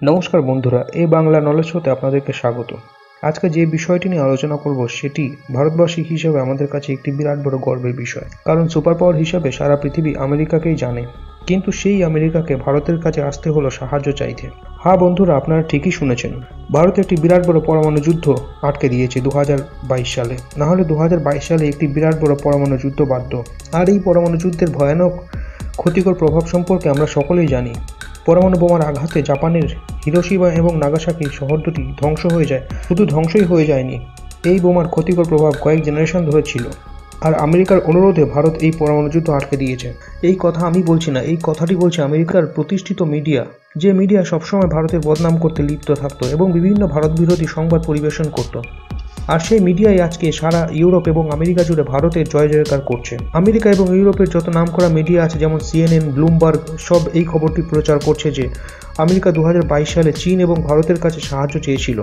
নমস্কার বন্ধুরা, এই বাংলা নলেজ শোতে আপনাদেরকে স্বাগত। আজকে যে বিষয়টি নিয়ে আলোচনা করব সেটি ভারতবাসী হিসেবে আমাদের কাছে একটি বিরাট বড় গর্বের বিষয়। কারণ সুপার পাওয়ার হিসেবে সারা পৃথিবী আমেরিকাকেই জানে, কিন্তু সেই আমেরিকাকে ভারতের কাছে আসতে হলো সাহায্য চাইতে। হ্যাঁ বন্ধুরা, আপনারা ঠিকই শুনেছেন, ভারত একটি বিরাট বড় পরমাণু যুদ্ধ আটকে দিয়েছে 2022 সালে। না হলে 2022 সালে একটি বিরাট বড় পরমাণু যুদ্ধ বাধ্য। আর এই পরমাণু যুদ্ধের ভয়ানক ক্ষতিকর প্রভাব সম্পর্কে আমরা সকলেই জানি। পরমাণু বোমার আঘাতে জাপানের হিরোশিমা এবং নাগাসাকি শহর দুটি ধ্বংস হয়ে যায়। শুধু ধ্বংসই হয়ে যায়নি, এই বোমার ক্ষতিকর প্রভাব কয়েক জেনারেশন ধরে ছিল। আর আমেরিকার অনুরোধে ভারত এই পরমাণু যুদ্ধ আটকে দিয়েছে। এই কথা আমি বলছি না, এই কথাটি বলছে আমেরিকার প্রতিষ্ঠিত মিডিয়া, যে মিডিয়া সবসময় ভারতের বদনাম করতে লিপ্ত থাকতো এবং বিভিন্ন ভারত বিরোধী সংবাদ পরিবেশন করত। আর সেই মিডিয়াই আজকে সারা ইউরোপ এবং আমেরিকা জুড়ে ভারতের জয় জয়কার করছে। আমেরিকা এবং ইউরোপের যত নামকরা মিডিয়া আছে, যেমন CNN, ব্লুমবার্গ, সব এই খবরটি প্রচার করছে যে আমেরিকা 2022 সালে চীন এবং ভারতের কাছে সাহায্য চেয়েছিল,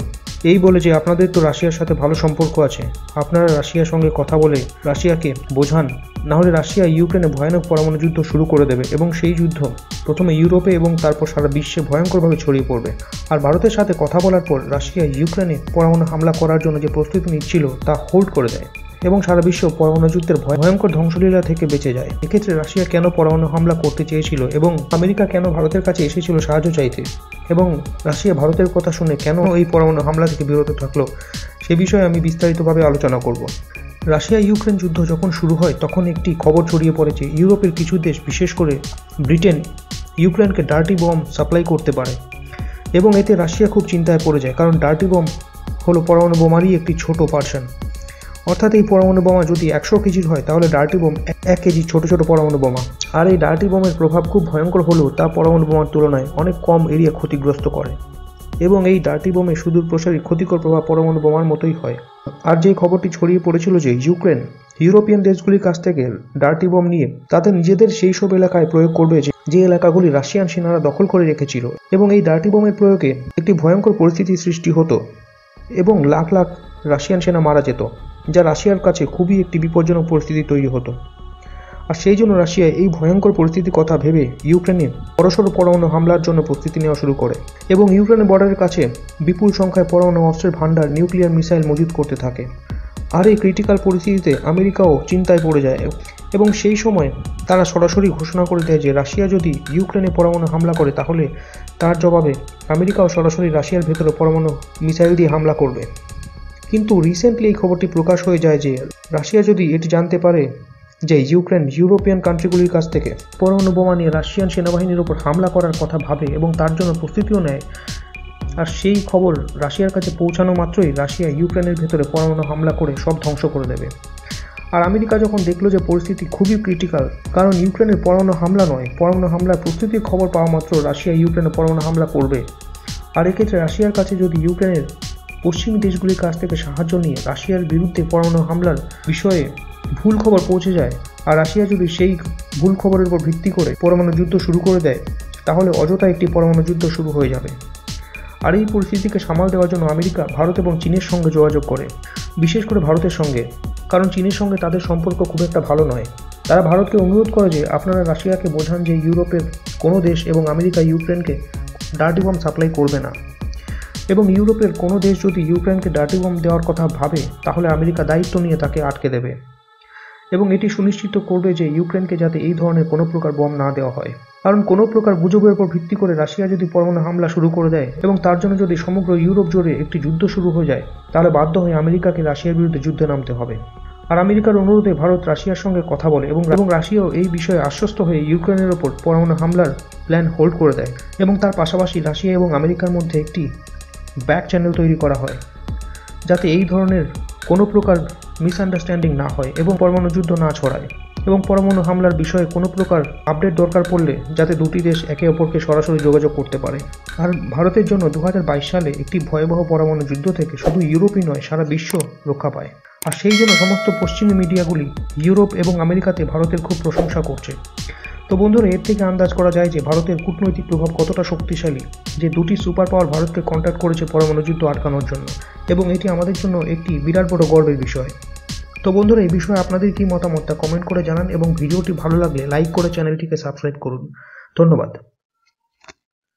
এই বলে যে আপনাদের তো রাশিয়ার সাথে ভালো সম্পর্ক আছে, আপনারা রাশিয়ার সঙ্গে কথা বলে রাশিয়াকে বোঝান, নাহলে রাশিয়া ইউক্রেনে ভয়ানক পরমাণু যুদ্ধ শুরু করে দেবে এবং সেই যুদ্ধ প্রথমে ইউরোপে এবং তারপর সারা বিশ্বে ভয়ঙ্করভাবে ছড়িয়ে পড়বে। আর ভারতের সাথে কথা বলার পর রাশিয়া ইউক্রেনে পরমাণু হামলা করার জন্য যে প্রস্তুতি নিচ্ছিল তা হোল্ড করে দেয় এবং সারা বিশ্ব পরমাণু যুদ্ধের ভয়ঙ্কর ধ্বংসলীলা থেকে বেঁচে যায়। এক্ষেত্রে রাশিয়া কেন পরমাণু হামলা করতে চেয়েছিল এবং আমেরিকা কেন ভারতের কাছে এসেছিল সাহায্য চাইতে, এবং রাশিয়া ভারতের কথা শুনে কেন এই পরমাণু হামলা থেকে বিরত থাকলো, সে বিষয়ে আমি বিস্তারিতভাবে আলোচনা করব। রাশিয়া ইউক্রেন যুদ্ধ যখন শুরু হয় তখন একটি খবর ছড়িয়ে পড়েছে ইউরোপের কিছু দেশ, বিশেষ করে ব্রিটেন, ইউক্রেনকে ডার্টি বম সাপ্লাই করতে পারে এবং এতে রাশিয়া খুব চিন্তায় পড়ে যায়। কারণ ডার্টি বম হলো পরমাণু বোমারই একটি ছোট ভার্সন। অর্থাৎ এই পরমাণু বোমা যদি 100 কেজির হয় তাহলে ডার্টি বোম 1 কেজি ছোট ছোট পরমাণু বোমা। আর এই ডার্টি বোমের প্রভাব খুব ভয়ঙ্কর হলেও তা পরমাণু বোমার তুলনায় অনেক কম এরিয়া ক্ষতিগ্রস্ত করে এবং এই ডার্টি বোমে সুদূর প্রসারী ক্ষতিকর প্রভাব পরমাণু বোমার মতোই হয়। আর যে খবরটি ছড়িয়ে পড়েছিল যে ইউক্রেন ইউরোপিয়ান দেশগুলির কাছ থেকে ডার্টি বম নিয়ে তাদের নিজেদের সেই সব এলাকায় প্রয়োগ করবে যে এলাকাগুলি রাশিয়ান সেনারা দখল করে রেখেছিল, এবং এই ডার্টি বোমের প্রয়োগে একটি ভয়ঙ্কর পরিস্থিতির সৃষ্টি হতো এবং লাখ লাখ রাশিয়ান সেনা মারা যেত, যা রাশিয়ার কাছে খুবই একটি বিপজ্জনক পরিস্থিতি তৈরি হতো। আর সেই জন্য রাশিয়া এই ভয়ঙ্কর পরিস্থিতির কথা ভেবে ইউক্রেনে বড়সড় পরমাণু হামলার জন্য প্রস্তুতি নেওয়া শুরু করে এবং ইউক্রেনের বর্ডারের কাছে বিপুল সংখ্যায় পরমাণু অস্ত্রের ভান্ডার, নিউক্লিয়ার মিসাইল মজুত করতে থাকে। আর এই ক্রিটিক্যাল পরিস্থিতিতে আমেরিকাও চিন্তায় পড়ে যায় এবং সেই সময় তারা সরাসরি ঘোষণা করে দেয় যে রাশিয়া যদি ইউক্রেনে পরমাণু হামলা করে তাহলে তার জবাবে আমেরিকাও সরাসরি রাশিয়ার ভেতরে পরমাণু মিসাইল দিয়ে হামলা করবে। কিন্তু রিসেন্টলি এই খবরটি প্রকাশ হয়ে যায় যে রাশিয়া যদি এটি জানতে পারে যে ইউক্রেন ইউরোপিয়ান কান্ট্রিগুলির কাছ থেকে পরমাণু বোমা নিয়ে রাশিয়ান সেনাবাহিনীর উপর হামলা করার কথা ভাবে এবং তার জন্য প্রস্তুতিও নেয়, আর সেই খবর রাশিয়ার কাছে পৌঁছানো মাত্রই রাশিয়া ইউক্রেনের ভেতরে পরমাণু হামলা করে সব ধ্বংস করে দেবে। আর আমেরিকা যখন দেখলো যে পরিস্থিতি খুবই ক্রিটিক্যাল, কারণ ইউক্রেনের পরমাণু হামলা নয়, পরমাণু হামলার প্রস্তুতির খবর পাওয়া মাত্র রাশিয়া ইউক্রেনে পরমাণু হামলা করবে। আর এক্ষেত্রে রাশিয়ার কাছে যদি ইউক্রেনের পশ্চিমী দেশগুলির কাছ থেকে সাহায্য নিয়ে রাশিয়ার বিরুদ্ধে পরমাণু হামলার বিষয়ে ভুল খবর পৌঁছে যায়, আর রাশিয়া যদি সেই ভুল খবরের উপর ভিত্তি করে পরমাণু যুদ্ধ শুরু করে দেয়, তাহলে অযথা একটি পরমাণু যুদ্ধ শুরু হয়ে যাবে। আর এই পরিস্থিতিকে সামাল দেওয়ার জন্য আমেরিকা ভারত এবং চীনের সঙ্গে যোগাযোগ করে, বিশেষ করে ভারতের সঙ্গে, কারণ চীনের সঙ্গে তাদের সম্পর্ক খুব একটা ভালো নয়। তারা ভারতকে অনুরোধ করে যে আপনারা রাশিয়াকে বোঝান যে ইউরোপের কোনো দেশ এবং আমেরিকা ইউক্রেনকে ডার্টি বম সাপ্লাই করবে না, এবং ইউরোপের কোনো দেশ যদি ইউক্রেনকে ডার্টি বম দেওয়ার কথা ভাবে তাহলে আমেরিকা দায়িত্ব নিয়ে তাকে আটকে দেবে এবং এটি সুনিশ্চিত করবে যে ইউক্রেনকে যাতে এই ধরনের কোনো প্রকার বম না দেওয়া হয়। কারণ কোনো প্রকার গুজবের উপর ভিত্তি করে রাশিয়া যদি পরমাণু হামলা শুরু করে দেয় এবং তার জন্য যদি সমগ্র ইউরোপ জুড়ে একটি যুদ্ধ শুরু হয়ে যায়, তাহলে বাধ্য হয়ে আমেরিকাকে রাশিয়ার বিরুদ্ধে যুদ্ধে নামতে হবে। আর আমেরিকার অনুরোধে ভারত রাশিয়ার সঙ্গে কথা বলে এবং রাশিয়াও এই বিষয়ে আশ্বস্ত হয়ে ইউক্রেনের ওপর পরমাণু হামলার প্ল্যান হোল্ড করে দেয়, এবং তার পাশাপাশি রাশিয়া এবং আমেরিকার মধ্যে একটি ব্যাক চ্যানেল তৈরি করা হয় যাতে এই ধরনের কোনো প্রকার মিসআন্ডারস্ট্যান্ডিং না হয় এবং পরমাণু যুদ্ধ না ছড়ায়, এবং পরমাণু হামলার বিষয়ে কোনো প্রকার আপডেট দরকার পড়লে যাতে দুটি দেশ একে অপরকে সরাসরি যোগাযোগ করতে পারে। আর ভারতের জন্য 2022 সালে একটি ভয়াবহ পরমাণু যুদ্ধ থেকে শুধু ইউরোপই নয়, সারা বিশ্ব রক্ষা পায়। আর সেই জন্য সমস্ত পশ্চিমী মিডিয়াগুলি ইউরোপ এবং আমেরিকাতে ভারতের খুব প্রশংসা করছে। তো বন্ধুরা, এর থেকে আন্দাজ করা যায় যে ভারতের কূটনৈতিক প্রভাব কতটা শক্তিশালী, যে দুটি সুপার পাওয়ার ভারতকে কন্ট্যাক্ট করেছে পরমাণু যুদ্ধ আটকানোর জন্য, এবং এটি আমাদের জন্য একটি বিরাট বড় গর্বের বিষয়। তো বন্ধুরা, এই বিষয়ে আপনাদের কি মতামত তা কমেন্ট করে জানান এবং ভিডিওটি ভালো লাগলে লাইক করে চ্যানেলটিকে সাবস্ক্রাইব করুন। ধন্যবাদ।